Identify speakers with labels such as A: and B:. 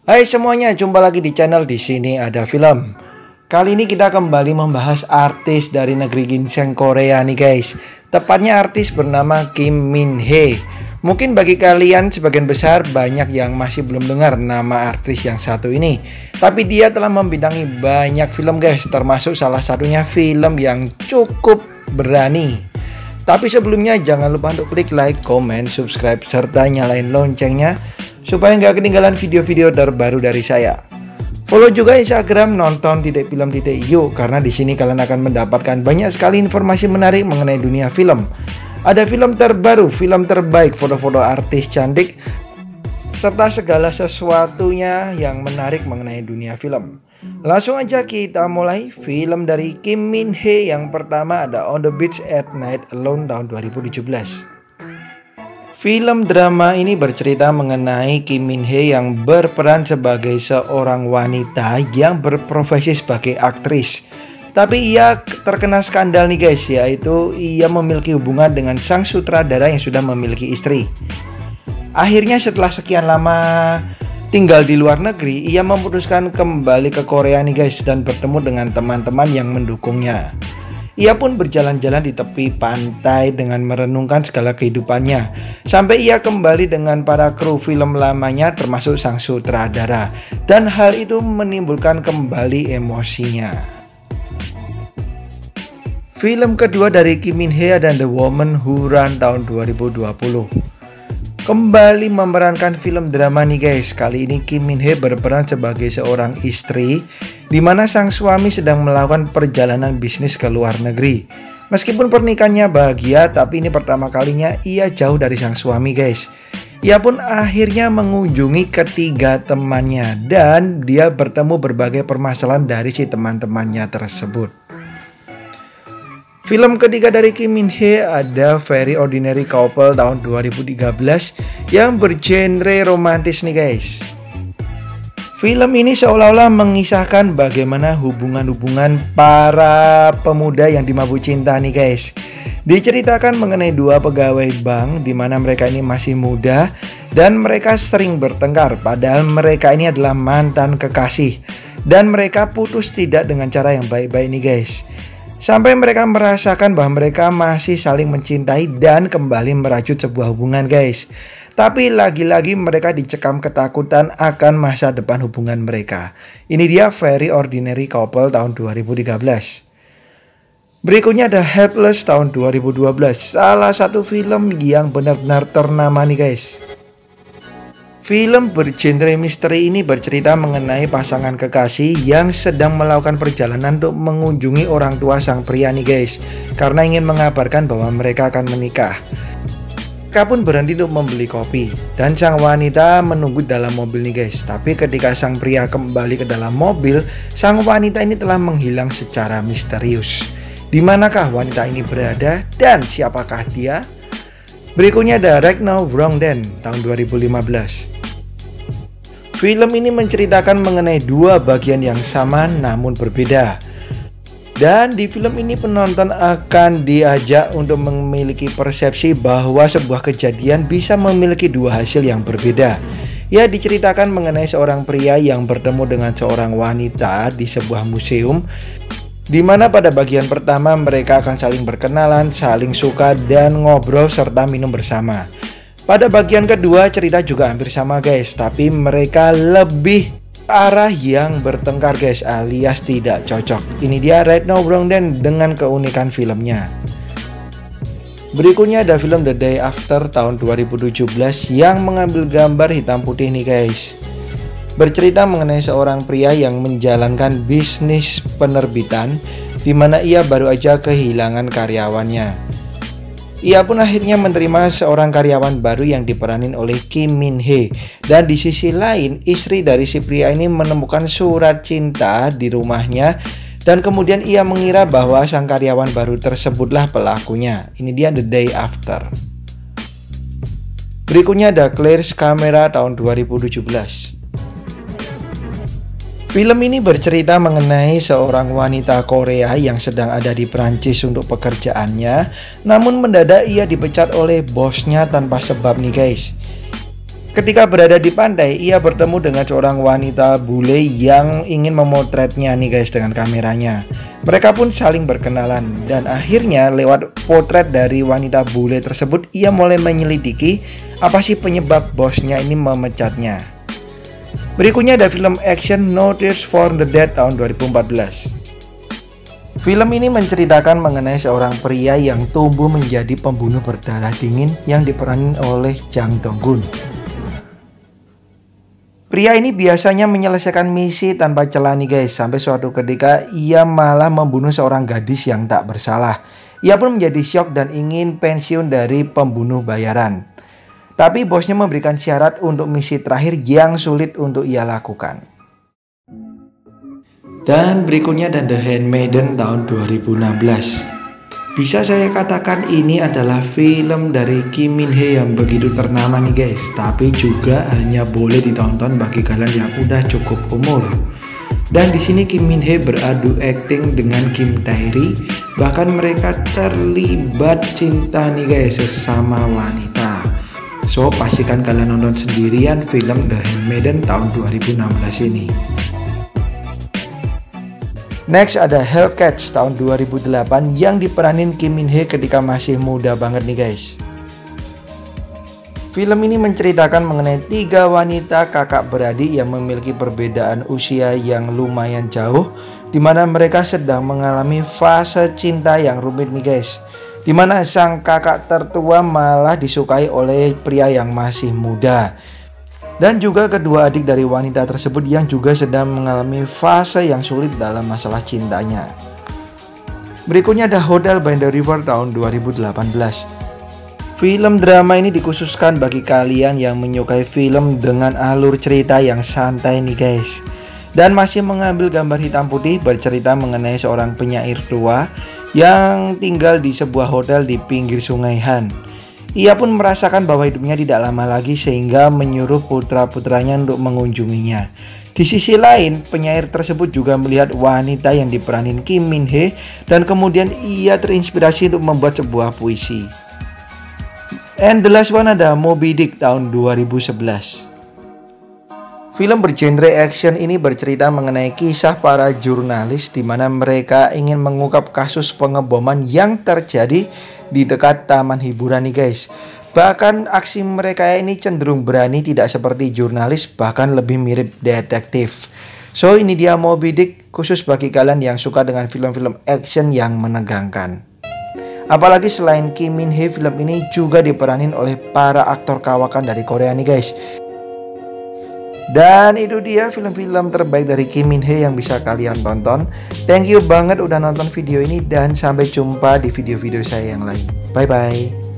A: Hai semuanya, jumpa lagi di channel Di Sini Ada Film. Kali ini kita kembali membahas artis dari negeri ginseng Korea nih guys. Tepatnya artis bernama Kim Min Hee. Mungkin bagi kalian sebagian besar banyak yang masih belum dengar nama artis yang satu ini. Tapi dia telah membintangi banyak film guys, termasuk salah satunya film yang cukup berani. Tapi sebelumnya jangan lupa untuk klik like, comment, subscribe, serta nyalain loncengnya supaya nggak ketinggalan video-video terbaru dari saya. Follow juga Instagram nonton.film.yu karena di sini kalian akan mendapatkan banyak sekali informasi menarik mengenai dunia film. Ada film terbaru, film terbaik, foto-foto artis cantik, serta segala sesuatunya yang menarik mengenai dunia film. Langsung aja kita mulai. Film dari Kim Min Hee yang pertama ada On the Beach at Night Alone tahun 2017. Film drama ini bercerita mengenai Kim Min Hee yang berperan sebagai seorang wanita yang berprofesi sebagai aktris. Tapi ia terkena skandal nih guys, yaitu ia memiliki hubungan dengan sang sutradara yang sudah memiliki istri. Akhirnya setelah sekian lama tinggal di luar negeri, ia memutuskan kembali ke Korea nih guys dan bertemu dengan teman-teman yang mendukungnya. Ia pun berjalan-jalan di tepi pantai dengan merenungkan segala kehidupannya. Sampai ia kembali dengan para kru film lamanya termasuk sang sutradara. Dan hal itu menimbulkan kembali emosinya. Film kedua dari Kim Min Hee adalah The Woman Who Ran tahun 2020. Kembali memerankan film drama nih guys. Kali ini Kim Min Hee berperan sebagai seorang istri di mana sang suami sedang melakukan perjalanan bisnis ke luar negeri. Meskipun pernikahannya bahagia, tapi ini pertama kalinya ia jauh dari sang suami guys. Ia pun akhirnya mengunjungi ketiga temannya dan dia bertemu berbagai permasalahan dari si teman-temannya tersebut. Film ketiga dari Kim Min Hee ada Very Ordinary Couple tahun 2013 yang bergenre romantis nih guys. Film ini seolah-olah mengisahkan bagaimana hubungan-hubungan para pemuda yang dimabuk cinta nih guys. Diceritakan mengenai dua pegawai bank di mana mereka ini masih muda dan mereka sering bertengkar padahal mereka ini adalah mantan kekasih dan mereka putus tidak dengan cara yang baik-baik nih guys. Sampai mereka merasakan bahwa mereka masih saling mencintai dan kembali merajut sebuah hubungan guys. Tapi lagi-lagi mereka dicekam ketakutan akan masa depan hubungan mereka. Ini dia Very Ordinary Couple tahun 2013. Berikutnya ada Helpless tahun 2012. Salah satu film yang benar-benar ternama nih guys. Film bergenre misteri ini bercerita mengenai pasangan kekasih yang sedang melakukan perjalanan untuk mengunjungi orang tua sang pria nih guys, karena ingin mengabarkan bahwa mereka akan menikah. Mereka pun berhenti untuk membeli kopi dan sang wanita menunggu dalam mobil nih guys. Tapi ketika sang pria kembali ke dalam mobil, sang wanita ini telah menghilang secara misterius. Di manakah wanita ini berada dan siapakah dia? Berikutnya ada Right Now Wrong Then tahun 2015. Film ini menceritakan mengenai dua bagian yang sama namun berbeda. Dan di film ini penonton akan diajak untuk memiliki persepsi bahwa sebuah kejadian bisa memiliki dua hasil yang berbeda. Ya, diceritakan mengenai seorang pria yang bertemu dengan seorang wanita di sebuah museum, di mana pada bagian pertama mereka akan saling berkenalan, saling suka dan ngobrol serta minum bersama. Pada bagian kedua cerita juga hampir sama guys, tapi mereka lebih arah yang bertengkar guys, alias tidak cocok. Ini dia Right Now Wrong Then dengan keunikan filmnya. Berikutnya ada film The Day After tahun 2017 yang mengambil gambar hitam putih nih guys. Bercerita mengenai seorang pria yang menjalankan bisnis penerbitan di mana ia baru aja kehilangan karyawannya. Ia pun akhirnya menerima seorang karyawan baru yang diperanin oleh Kim Min Hee. Dan di sisi lain, istri dari si pria ini menemukan surat cinta di rumahnya. Dan kemudian ia mengira bahwa sang karyawan baru tersebutlah pelakunya. Ini dia The Day After. Berikutnya ada Clear's Camera tahun 2017. Film ini bercerita mengenai seorang wanita Korea yang sedang ada di Prancis untuk pekerjaannya, namun mendadak ia dipecat oleh bosnya tanpa sebab nih guys. Ketika berada di pantai, ia bertemu dengan seorang wanita bule yang ingin memotretnya nih guys dengan kameranya. Mereka pun saling berkenalan dan akhirnya lewat potret dari wanita bule tersebut, ia mulai menyelidiki apa sih penyebab bosnya ini memecatnya. Berikutnya ada film action No Tears for the Dead tahun 2014. Film ini menceritakan mengenai seorang pria yang tumbuh menjadi pembunuh berdarah dingin yang diperanin oleh Jang Dong-gun. Pria ini biasanya menyelesaikan misi tanpa celah nih guys, sampai suatu ketika ia malah membunuh seorang gadis yang tak bersalah. Ia pun menjadi syok dan ingin pensiun dari pembunuh bayaran. Tapi bosnya memberikan syarat untuk misi terakhir yang sulit untuk ia lakukan. Dan berikutnya ada The Handmaiden tahun 2016. Bisa saya katakan ini adalah film dari Kim Min Hee yang begitu ternama nih guys, tapi juga hanya boleh ditonton bagi kalian yang udah cukup umur. Dan di sini Kim Min Hee beradu akting dengan Kim Tae-ri, bahkan mereka terlibat cinta nih guys sesama wanita. So pastikan kalian nonton sendirian film The Handmaiden tahun 2016 ini. Next ada Hellcats tahun 2008 yang diperanin Kim Min Hee ketika masih muda banget nih guys. Film ini menceritakan mengenai 3 wanita kakak beradik yang memiliki perbedaan usia yang lumayan jauh, dimana mereka sedang mengalami fase cinta yang rumit nih guys, dimana sang kakak tertua malah disukai oleh pria yang masih muda. Dan juga kedua adik dari wanita tersebut yang juga sedang mengalami fase yang sulit dalam masalah cintanya. Berikutnya ada Hotel by the River tahun 2018. Film drama ini dikhususkan bagi kalian yang menyukai film dengan alur cerita yang santai nih guys, dan masih mengambil gambar hitam putih bercerita mengenai seorang penyair tua yang tinggal di sebuah hotel di pinggir sungai Han. Ia pun merasakan bahwa hidupnya tidak lama lagi sehingga menyuruh putra-putranya untuk mengunjunginya. Di sisi lain, penyair tersebut juga melihat wanita yang diperanin Kim Min Hee dan kemudian ia terinspirasi untuk membuat sebuah puisi. And the last one ada Moby Dick tahun 2011. Film bergenre action ini bercerita mengenai kisah para jurnalis di mana mereka ingin mengungkap kasus pengeboman yang terjadi di dekat taman hiburan nih guys. Bahkan aksi mereka ini cenderung berani, tidak seperti jurnalis, bahkan lebih mirip detektif. So ini dia Moby Dick, khusus bagi kalian yang suka dengan film-film action yang menegangkan. Apalagi selain Kim Min Hee, film ini juga diperanin oleh para aktor kawakan dari Korea nih guys. Dan itu dia film-film terbaik dari Kim Min Hee yang bisa kalian tonton. Thank you banget udah nonton video ini dan sampai jumpa di video-video saya yang lain. Bye bye.